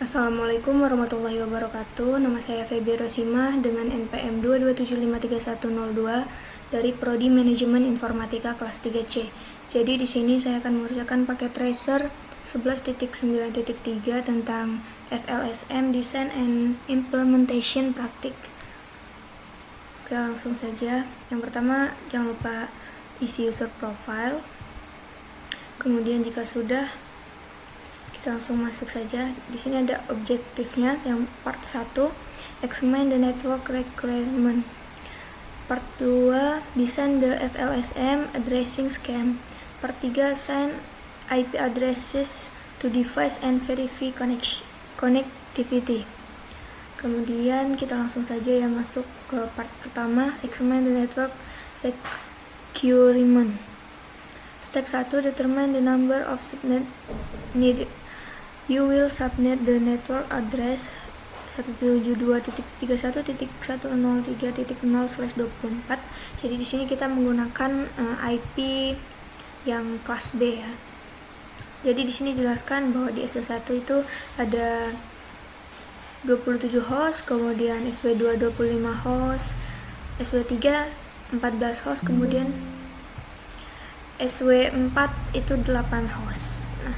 Assalamualaikum warahmatullahi wabarakatuh. Nama saya Feby Rosimah dengan NPM 227531102 dari Prodi Manajemen Informatika kelas 3C. Jadi di sini saya akan mengerjakan paket tracer 11.9.3 tentang FLSM Design and Implementation Praktik. Oke, langsung saja. Yang pertama, jangan lupa isi user profile. Kemudian jika sudah, kita langsung masuk saja. Di sini ada objektifnya yang part 1, examine the network requirement. Part 2, design the FLSM addressing scheme. Part 3, assign IP addresses to device and verify connectivity. Kemudian kita langsung saja yang masuk ke part pertama, examine the network requirement. Step 1, determine the number of subnet needed. You will subnet the network address 172.31.103.0/24. Jadi di sini kita menggunakan IP yang kelas B ya. Jadi di sini jelaskan bahwa di SW1 itu ada 27 host, kemudian SW2 25 host, SW3 14 host, kemudian SW4 itu 8 host. Nah,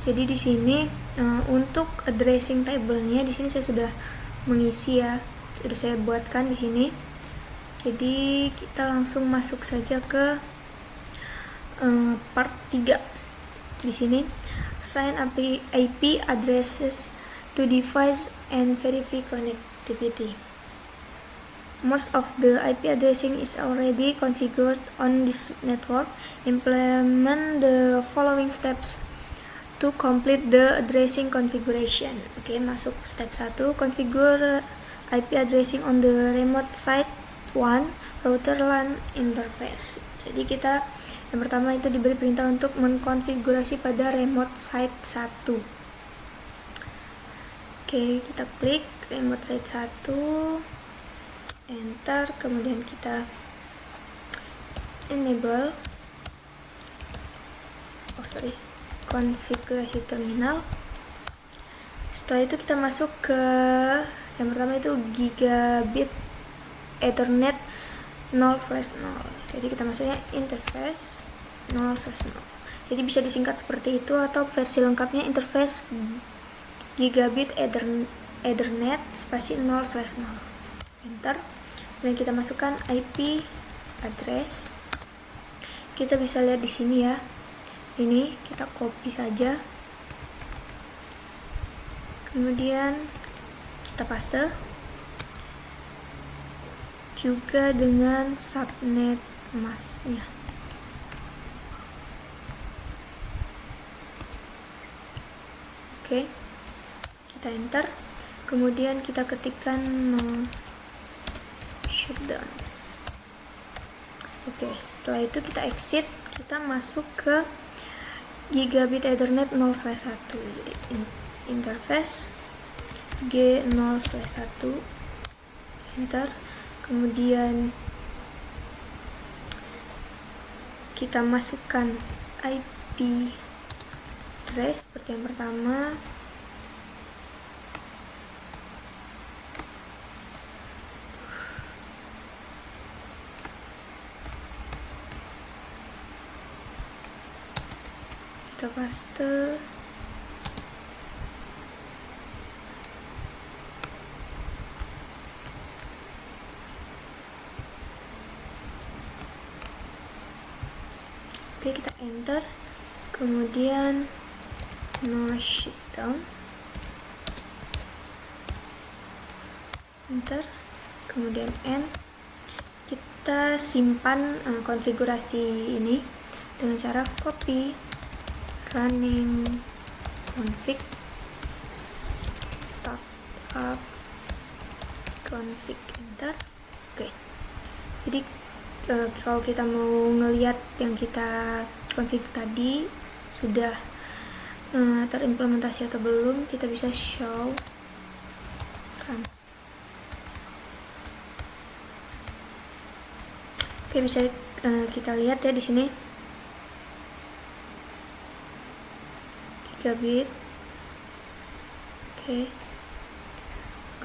jadi di sini untuk addressing table-nya di sini saya sudah mengisi ya, sudah saya buatkan di sini. Jadi kita langsung masuk saja ke part 3. Di sini assign IP addresses to device and verify connectivity. Most of the IP addressing is already configured on this network. Implement the following steps to complete the addressing configuration. Oke, masuk step 1, configure IP addressing on the remote site 1 router LAN interface. Jadi kita yang pertama itu diberi perintah untuk mengkonfigurasi pada remote site 1. Oke, kita klik remote site 1, enter, kemudian kita enable konfigurasi terminal. Setelah itu kita masuk ke yang pertama itu gigabit Ethernet 0/0. Jadi kita masuknya interface 0/0. Jadi bisa disingkat seperti itu, atau versi lengkapnya interface gigabit Ethernet spasi 0/0. Enter. Kemudian kita masukkan IP address. Kita bisa lihat di sini ya. Ini kita copy saja. Kemudian kita paste. Juga dengan subnet masknya. Oke. Kita enter. Kemudian kita ketikkan shutdown. Oke, setelah itu kita exit, kita masuk ke gigabit Ethernet 0/1. Jadi interface G0/1, enter. Kemudian kita masukkan IP address seperti yang pertama. Kita paste. Oke, kita enter. Kemudian no shutdown, enter. Kemudian end. Kita simpan konfigurasi ini dengan cara copy running config startup config, enter. Oke. Jadi kalau kita mau ngelihat yang kita config tadi sudah terimplementasi atau belum, kita bisa show run. Oke, bisa kita lihat ya di sini gigabit. Oke.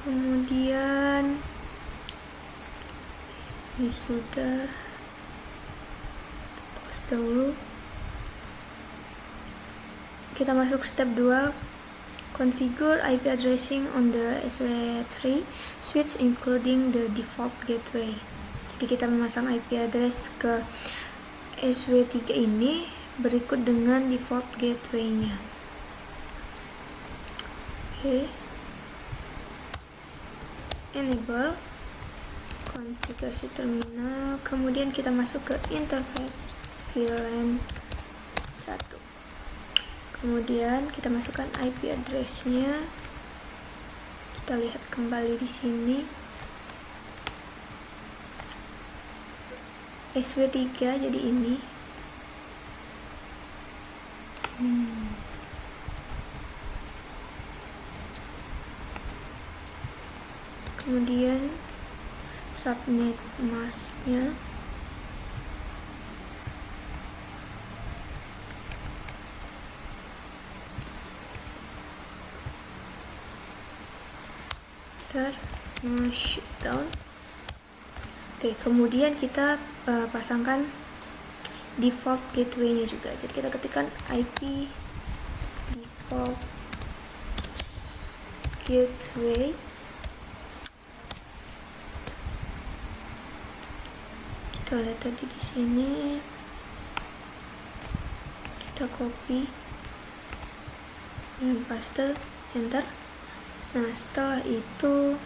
Kemudian ini sudah close dahulu. Kita masuk step 2, configure IP addressing on the SW3 switch including the default gateway. Jadi kita memasang IP address ke SW3 ini berikut dengan default gateway-nya. Oke. Enable konfigurasi terminal, kemudian kita masuk ke interface VLAN 1. Kemudian kita masukkan IP address-nya. Kita lihat kembali di sini. SW3 jadi ini. Kemudian subnet masknya. Shutdown. Oke, kemudian kita pasangkan default gateway-nya juga. Jadi kita ketikkan IP default gateway. Kita lihat tadi di sini. Kita copy dan paste, enter. Nah, setelah itu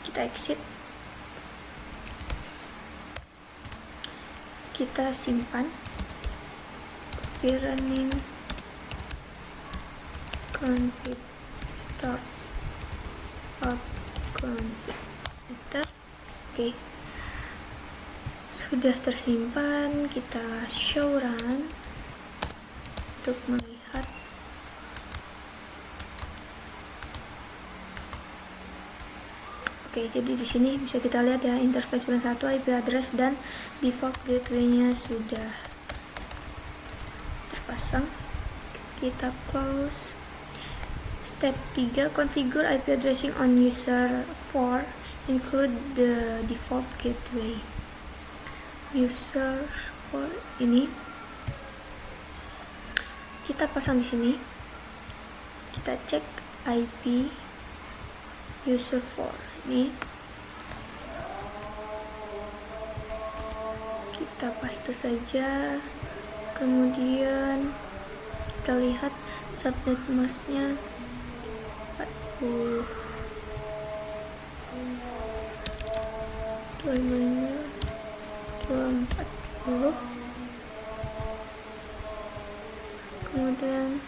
kita exit. Kita simpan, running config start up config, enter. Oke, sudah tersimpan. Kita show run untuk melihat. Oke, jadi di sini bisa kita lihat ya, interface VLAN 1, IP address dan default gateway-nya sudah terpasang. Kita close. Step 3, configure IP addressing on user 4, include the default gateway. User 4 ini kita pasang di sini. Kita cek IP user 4 ini, kita paste saja. Kemudian kita lihat subnet masknya 40 255 240. Kemudian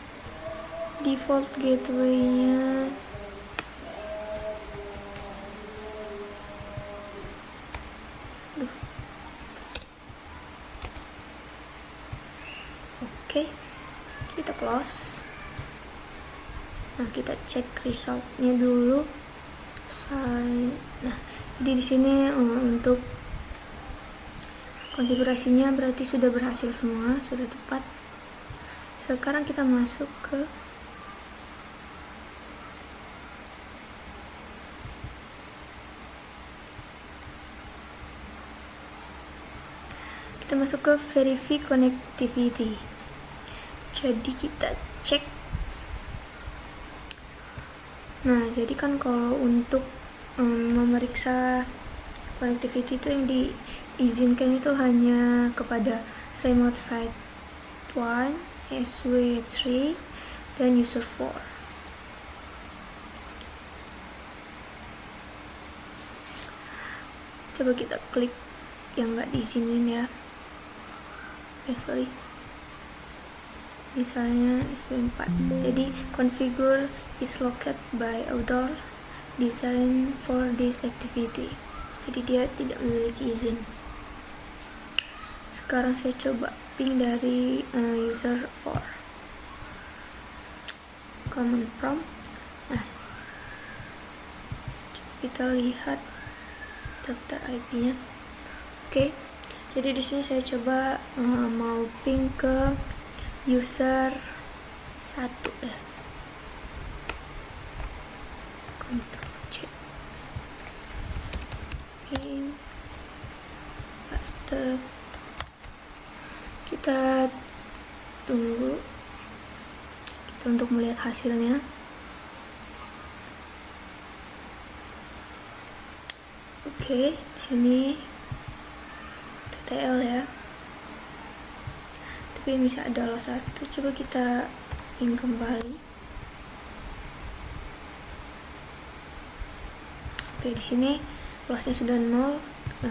default gateway-nya Oke, kita close. Nah, kita cek resultnya dulu. Nah, jadi di sini untuk konfigurasinya berarti sudah berhasil semua, sudah tepat. Sekarang kita masuk ke verify connectivity. Jadi kita cek. Nah, jadi kan kalau untuk memeriksa connectivity itu yang diizinkan itu hanya kepada remote site 1, SW3, dan user 4. Coba kita klik yang nggak diizinin ya. Misalnya SW4. Jadi configure is located by outdoor design for this activity. Jadi dia tidak memiliki izin. Sekarang saya coba ping dari user 4. Command prompt. Nah, coba kita lihat daftar IP-nya. Oke. Jadi di sini saya coba mau ping ke user 1 ya. Ctrl C, ping, paste. Kita tunggu untuk melihat hasilnya. Oke, sini TTL ya. Tapi bisa ada loss 1. Coba kita ping kembali. Oke, di sini lossnya sudah 0.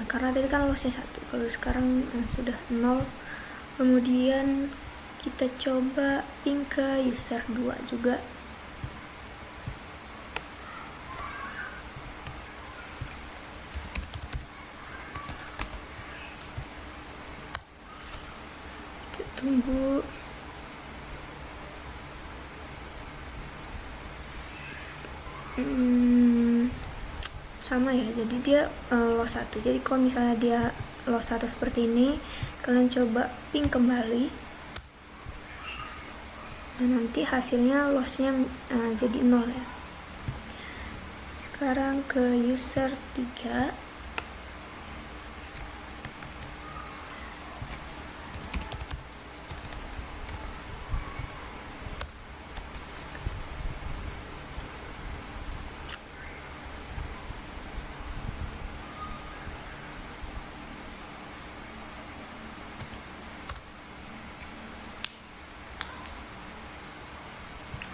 Karena tadi kan lossnya 1. Kalau sekarang sudah 0. Kemudian kita coba ping ke user 2 juga. Kita tunggu. Sama ya, jadi dia loss 1. Jadi kalau misalnya dia loss 1 seperti ini, kalian coba ping kembali. Nah, nanti hasilnya lossnya jadi 0 ya. Sekarang ke user 3.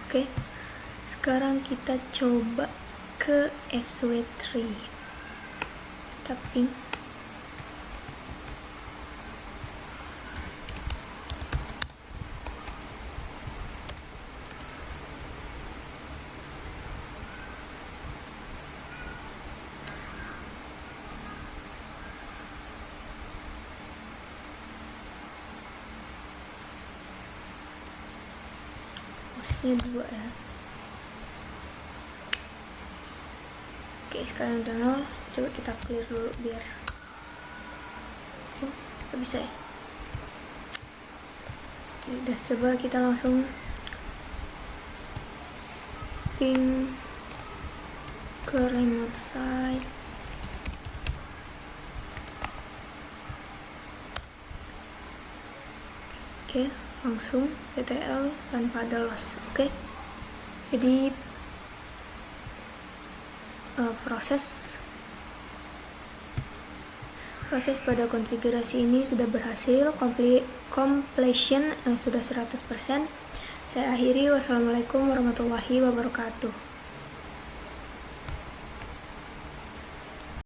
Oke, sekarang kita coba ke SW3. Kita ping. Lossnya 2 ya. Oke, sekarang udah 0. Coba kita clear dulu biar gak bisa ya. Udah, coba kita langsung ping ke remote site. Oke, langsung TTL tanpa ada loss. Oke, jadi proses pada konfigurasi ini sudah berhasil. Completion sudah 100%. Saya akhiri. Wassalamualaikum warahmatullahi wabarakatuh.